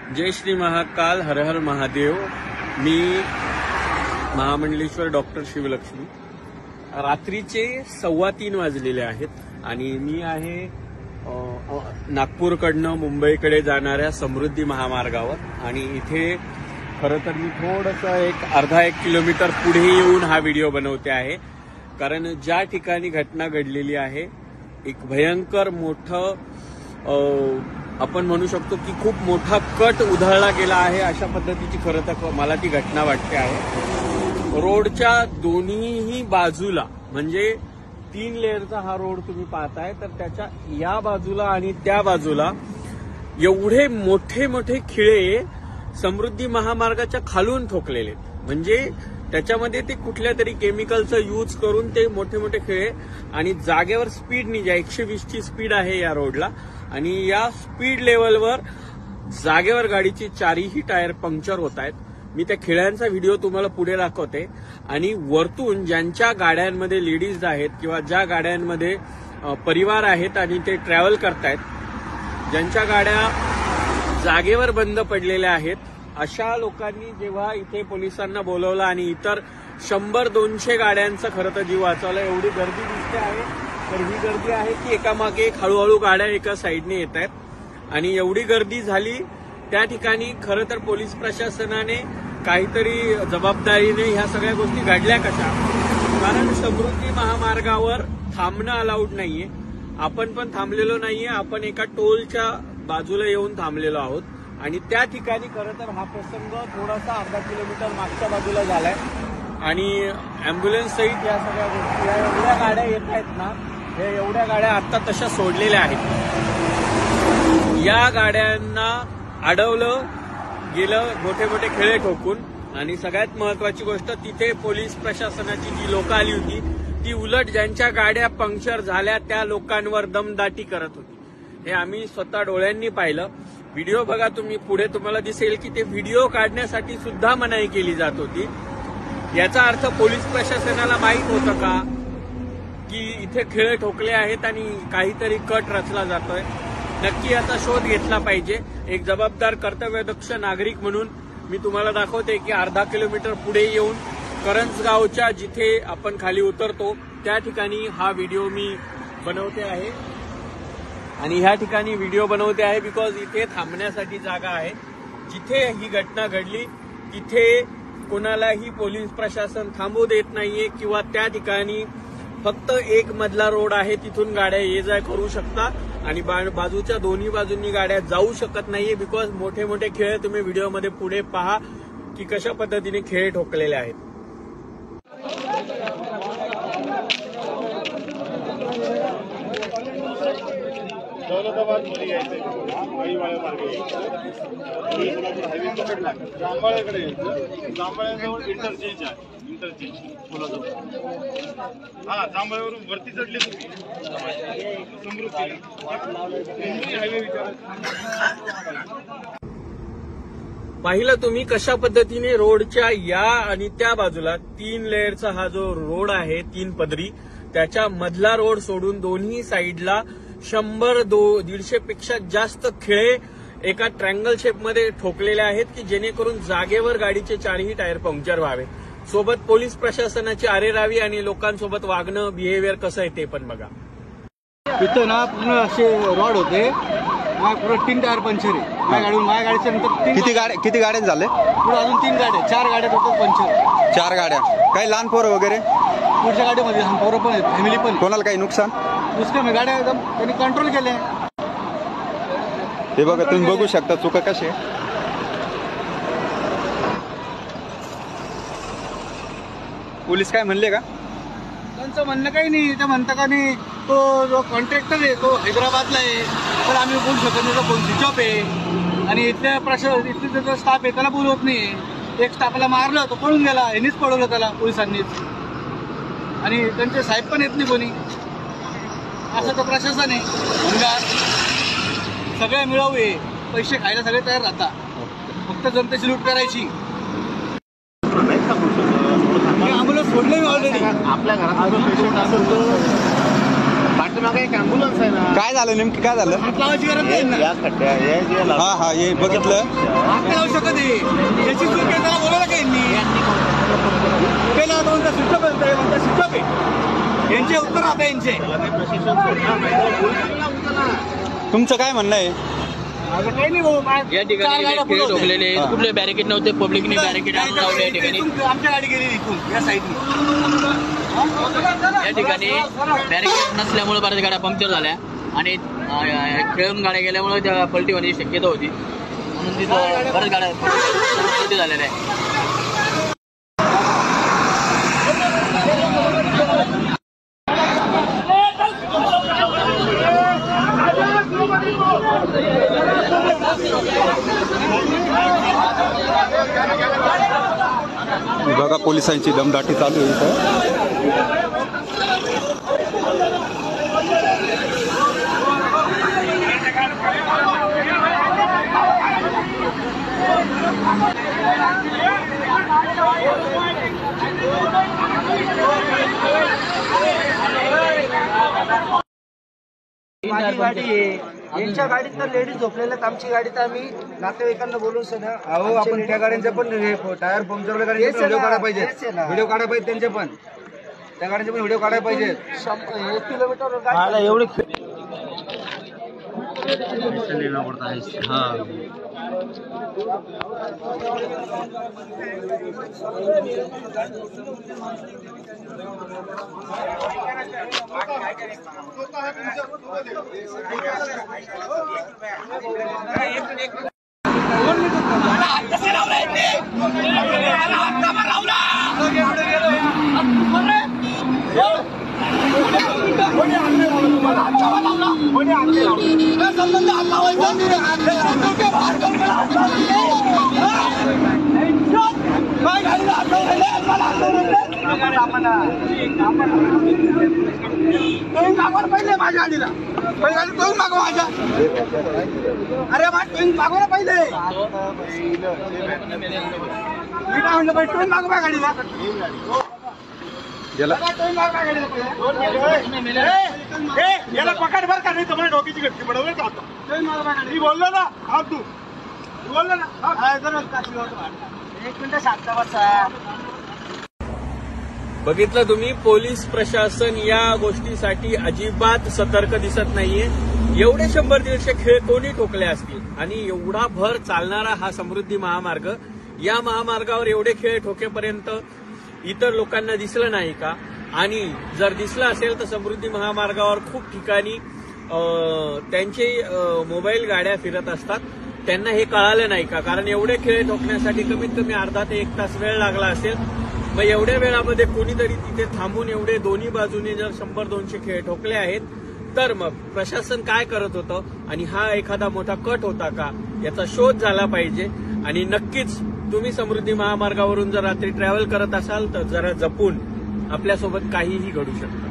जय श्री महाकाल, हर हर महादेव। मी महामंडलेश्वर doctor Shivlakshmi. रात्रीचे 3:15 वाजलेले आहेत आणि मी आहे नागपूरकडनं मुंबईकडे जाणाऱ्या समृद्धी महामार्गावर आणि इथे खरं तर मी थोडंसं अर्धा किलोमीटर पुढे येऊन हा व्हिडिओ बनवते आहे, कारण ज्या ठिकाणी घटना घडलेली आहे एक भयंकर मोठं आपण म्हणू शकतो की खूप मोठा कट उधळला गेला आहे, अशा पद्धतीची खरं तर मला ती घटना वाटते आहे। रोडच्या दोन्हीही बाजूला म्हणजे 3 लेअरचा हा रोड तुम्ही पाहताय, तर त्याच्या या बाजूला आणि त्या बाजूला एवढे मोठे मोठे खिळे समृद्धी महामार्गाच्या खालून ठोकलेले, म्हणजे त्याच्यामध्ये ते कुठल्या तरी केमिकलचा यूज करून ते मोठे मोठे खिळे आणि जागेवर स्पीडनी 120ची स्पीड आहे या रोडला आणि या स्पीड लेवलवर जागेवर गाडीची 4ही टायर पंक्चर होत आहेत। मी त्या खिळ्यांचा व्हिडिओ तुम्हाला पुढे दाखवते आणि वरतून ज्यांच्या गाड्यांमध्ये लेडीज आहेत किंवा ज्या गाड्यांमध्ये परिवार आहेत आणि ते ट्रॅव्हल करतायत, ज्यांच्या गाड्या जागेवर बंद पडलेल्या आहेत, अशा लोकांनी जेव्हा इथे पोलिसांना बोलवलं आणि इतर 100-200 गाड्यांचा खरं तर जीव वाचवला। एवढी गर्दी दिसते आहे, तर ही गर्दी आहे की एकामागे एक हळूहळू गाड्या एका साईडने येत आहेत आणि एवढी गर्दी झाली त्या ठिकाणी खरं तर पोलीस प्रशासनाने काहीतरी जबाबदारीने ह्या सगळ्या गोष्टी घडल्या कशा, कारण समृद्धी महामार्गावर थांबणं अलाउड नाहीये। आपण पण थांबलेलो नाहीये, आपण एका टोलच्या बाजूला येऊन थांबलेलो आहोत आणि त्या ठिकाणी खरं तर हा प्रसंग थोडासा अर्धा किलोमीटर मागच्या बाजूला झालाय आणि अँब्युलन्स सहित या सगळ्या गोष्टी या एवढ्या गाड्या येत आहेत ना, या एवढ्या गाड्या आता तशा सोडलेल्या आहेत। या गाड्यांना अडवलं गेलं मोठे मोठे खिळे ठोकून आणि सगळ्यात महत्वाची गोष्ट, तिथे पोलीस प्रशासनाची जी लोक आली होती ती उलट ज्यांच्या गाड्या पंक्चर झाल्या त्या लोकांवर दमदाटी करत होती। हे आम्ही स्वतः डोळ्यांनी पाहिलं। व्हिडिओ बघा तुम्ही, पुढे तुम्हाला दिसेल की ते व्हिडिओ काढण्यासाठी सुद्धा मनाई केली जात होती। याचा अर्थ पोलीस प्रशासनाला माहित होतं का की इथे खिळे ठोकले आहेत आणि काहीतरी कट रचला जातोय? नक्की याचा शोध घेतला पाहिजे। एक जबाबदार कर्तव्यदक्ष नागरिक म्हणून मी तुम्हाला दाखवते की अर्धा किलोमीटर पुढे येऊन करंजगावच्या जिथे आपण खाली उतरतो त्या ठिकाणी हा व्हिडिओ मी बनवते आहे आणि ह्या ठिकाणी व्हिडिओ बनवते आहे बिकॉज इथे थांबण्यासाठी जागा आहे। जिथे ही घटना घडली तिथे कोणालाही पोलीस प्रशासन थांबू देत नाहीये किंवा त्या ठिकाणी फक्त एक मधला रोड आहे, तिथून गाड्या ये जा करू शकतात आणि बाजूच्या दोन्ही बाजूंनी गाड्या जाऊ शकत नाहीये बिकॉज मोठे मोठे खेळ तुम्ही व्हिडिओमध्ये पुढे पहा की कशा पद्धतीने खेळ ठोकलेले आहेत। दौलताबाद मध्ये यायचंय, वाळीवाड्या मार्गे हायवे पकडला, जांभळ्याकडे यायचं, जांभळ्याजवळ इंटरचेंज आहे, इंटरचेंज पुलाजवळ। हा, जांभळ्यावरून वरती चढले तुम्ही समृद्धी हायवे पाहिलं तुम्ही कशा पद्धतीने रोडच्या या आणि त्या बाजूला 3 लेअरचा हा जो रोड आहे 3 पदरी, त्याच्या मधला रोड सोडून दोन्ही साईडला 100-150 पेक्षा जास्त खिळे एका ट्रँगल शेपमध्ये ठोकलेले आहेत की जेणेकरून जागेवर गाडीचे 4ही टायर पंक्चर व्हावे। सोबत पोलीस प्रशासनाची आरेरावी आणि लोकांसोबत वागणं, बिहेवियर कसं आहे ते पण बघा। इथं ना पूर्ण असे रॉड होते, पूर्ण 3 टायर पंक्चर आहे माझ्या गाडीच्या नंतर। किती गाड्या झाले? पुढे अजून 3 गाड्या, 4 गाड्या टोटल पंक्चर। 4 गाड्या, काही लहान पोरं वगैरे? पुढच्या गाडीमध्ये लहान पोरं पण आहेत, फॅमिली पण। कोणाला काही नुकसान? नुकसान गाड्या एकदम त्यांनी कंट्रोल केले। हे बघा तुम्ही बघू शकता चुका कशी। पोलीस काय म्हणले का? त्यांचं म्हणणं काही नाही, ते म्हणता का नाही तो जो कॉन्ट्रॅक्टर आहे तो हैदराबादला आहे, तर आम्ही बोलू शकत नाही, तो फोन स्विच ऑफ आहे आणि इथल्या इथले जो स्टाफ आहे त्याला बोलवत नाही। एक स्टाफला मारलं, तो पळून गेला, यांनीच पळवलं त्याला, पोलिसांनीच, आणि त्यांचे साहेब पण येत नाही कोणी। असं तर प्रशासन आहे, भंगार सगळे मिळवले, पैसे खायला सगळे तयार राहतात, फक्त जनतेची लूट करायची। आम्हाला सोडलं ऑलरेडी, आपल्या घरात पेशंट असेल तर पाठीमागे एक अँब्युलन्स आहे ना. काय झालं नेमकी, काय झालं? हात लावायची गरज नाही ना. या खड्ड्या हे जे हा हा हे बघितलं. हात नाही लावू शकत आहे. याची चूक आहे, त्याला बोलायला काय यांनी केलं दोन तास स्विच ऑफ आहे, म्हणतात स्विच ऑफ आहे. यांचे उत्तर आता यांचे. तुमचं काय म्हणणं आहे? असं काही नाही भाऊ. या ठिकाणी खेळ ठोकलेले हा. कुठले बॅरिकेड नव्हते, पब्लिकने बॅरिकेड आणून लावले या ठिकाणी. आमच्या गाडी गेली इथून या साईडनी. या ठिकाणी बॅरिकेड नसल्यामुळे बऱ्याच गाड्या पंक्चर झाल्या आणि खेळून गाड्या गेल्यामुळे त्या पलटी होण्याची शक्यता होती, म्हणून तिथं बऱ्याच गाड्या पलटी झालेल्या आहे. बघा पोलिसांची दमदाटी चालू आहे इथं. माझी गाडी आहे, यांच्या गाडीत तर लेडीज झोपलेल्या, आमची गाडी तर आम्ही नातेवाईकांना बोलून सध्या. अहो आपण त्या गाड्यांचे पण टायर पंक्चरवाल्या गाड्यांचे पण व्हिडिओ काढायला पाहिजे. व्हिडिओ काढायला पाहिजे त्यांचे पण, त्या गाड्यांचे पण व्हिडिओ काढायला पाहिजे. 1 किलोमीटर गाडी एवढी पहिले माझ्या गाडीला पहिले गाडी टोईंग मागवा माझ्या. अरे मागवा ना पहिले. मी काय म्हणलं पहिले टोईंग मागवा गाडीला. याला पकड बर का, नाही तर मला डोक्याची गट्टी पडवलं का आता. मी बोललो ना, हा तू बोललो ना. 1 मिनिट शांत बसा. बघितलं तुम्ही, पोलीस प्रशासन या गोष्टीसाठी अजिबात सतर्क दिसत नाहीये. एवढे 100-150 खेळ कोणी ठोकले असतील आणि एवढा भर चालणारा हा समृद्धी महामार्ग, या महामार्गावर एवढे खेळ ठोकेपर्यंत इतर लोकांना दिसलं नाही का? आणि जर दिसलं असेल तर समृद्धी महामार्गावर खूप ठिकाणी त्यांचे मोबाईल गाड्या फिरत असतात, त्यांना हे कळालं नाही का? कारण एवढे खेळ ठोकण्यासाठी कमीत कमी अर्धा ते 1 तास वेळ लागला असेल. मग एवढ्या वेळामध्ये कोणीतरी तिथे थांबून एवढे दोन्ही बाजूने जर 100-200 खेळ ठोकले आहेत, तर मग प्रशासन काय करत होतं आणि हा एखादा मोठा कट होता का, याचा शोध झाला पाहिजे. आणि नक्कीच तुम्ही समृद्धी महामार्गावरून जर रात्री ट्रॅव्हल करत असाल तर जरा जपून, आपल्यासोबत काहीही घडू शकतं.